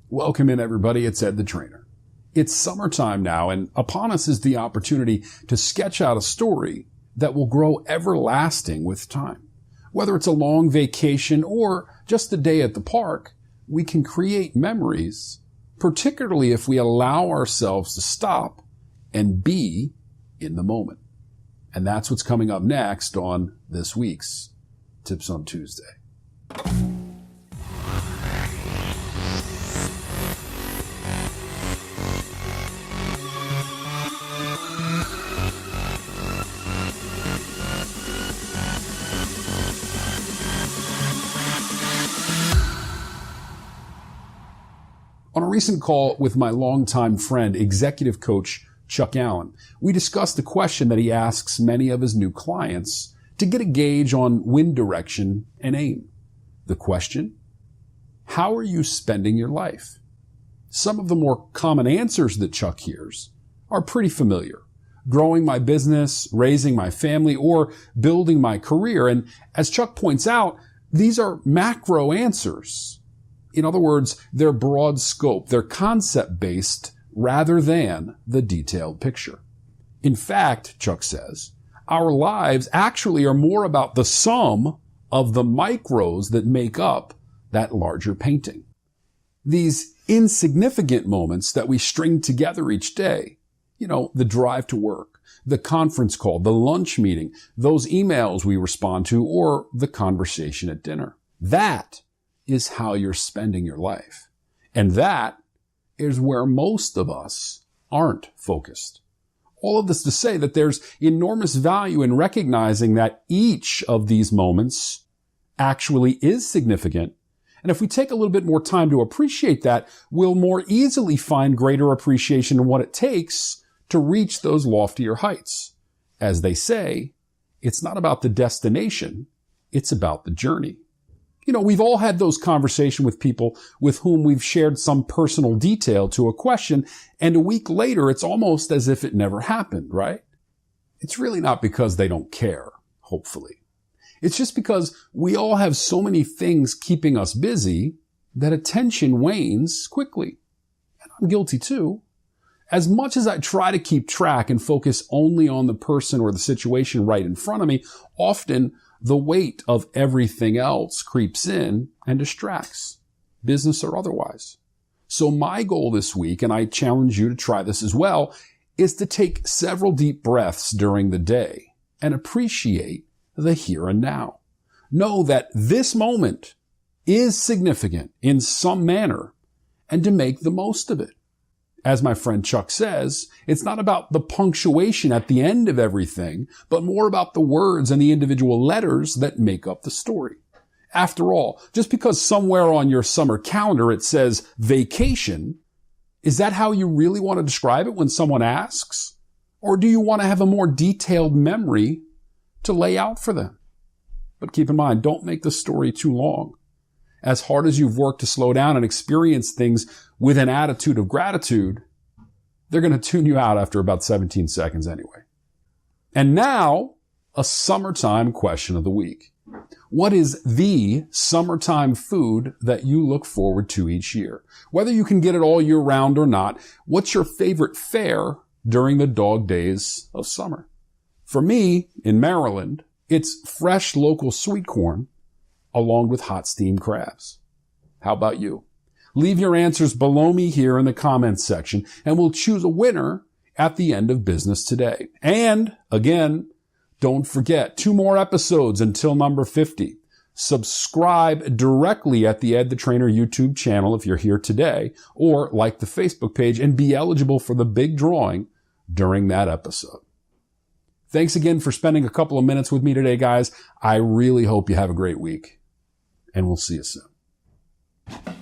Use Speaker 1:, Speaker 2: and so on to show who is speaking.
Speaker 1: Welcome in, everybody. It's Ed the Trainer. It's summertime now, and upon us is the opportunity to sketch out a story that will grow everlasting with time. Whether it's a long vacation or just a day at the park, we can create memories, particularly if we allow ourselves to stop and be in the moment. And that's what's coming up next on this week's Tips on Tuesday. On a recent call with my longtime friend, executive coach Chuck Allen, we discussed a question that he asks many of his new clients to get a gauge on wind direction and aim. The question: how are you spending your life? Some of the more common answers that Chuck hears are pretty familiar. Growing my business, raising my family, or building my career. And as Chuck points out, these are macro answers. In other words, they're broad scope, they're concept-based rather than the detailed picture. In fact, Chuck says, our lives actually are more about the sum of the micros that make up that larger painting. These insignificant moments that we string together each day, the drive to work, the conference call, the lunch meeting, those emails we respond to, or the conversation at dinner. That is how you're spending your life. And that is where most of us aren't focused. All of this to say that there's enormous value in recognizing that each of these moments actually is significant. And if we take a little bit more time to appreciate that, we'll more easily find greater appreciation in what it takes to reach those loftier heights. As they say, it's not about the destination, it's about the journey. We've all had those conversations with people with whom we've shared some personal detail to a question, and a week later, it's almost as if it never happened, right? It's really not because they don't care, hopefully. It's just because we all have so many things keeping us busy that attention wanes quickly. And I'm guilty too. As much as I try to keep track and focus only on the person or the situation right in front of me, often the weight of everything else creeps in and distracts, business or otherwise. So my goal this week, and I challenge you to try this as well, is to take several deep breaths during the day and appreciate the here and now. Know that this moment is significant in some manner and to make the most of it. As my friend Chuck says, it's not about the punctuation at the end of everything, but more about the words and the individual letters that make up the story. After all, just because somewhere on your summer calendar it says vacation, is that how you really want to describe it when someone asks? Or do you want to have a more detailed memory to lay out for them? But keep in mind, don't make the story too long. As hard as you've worked to slow down and experience things with an attitude of gratitude, they're going to tune you out after about 17 seconds anyway. And now, a summertime question of the week. What is the summertime food that you look forward to each year? Whether you can get it all year round or not, what's your favorite fare during the dog days of summer? For me, in Maryland, it's fresh local sweet corn along with hot steamed crabs. How about you? Leave your answers below me here in the comments section, and we'll choose a winner at the end of business today. And again, don't forget, 2 more episodes until number 50. Subscribe directly at the Ed the Trainer YouTube channel if you're here today, or like the Facebook page and be eligible for the big drawing during that episode. Thanks again for spending a couple of minutes with me today, guys. I really hope you have a great week, and we'll see you soon.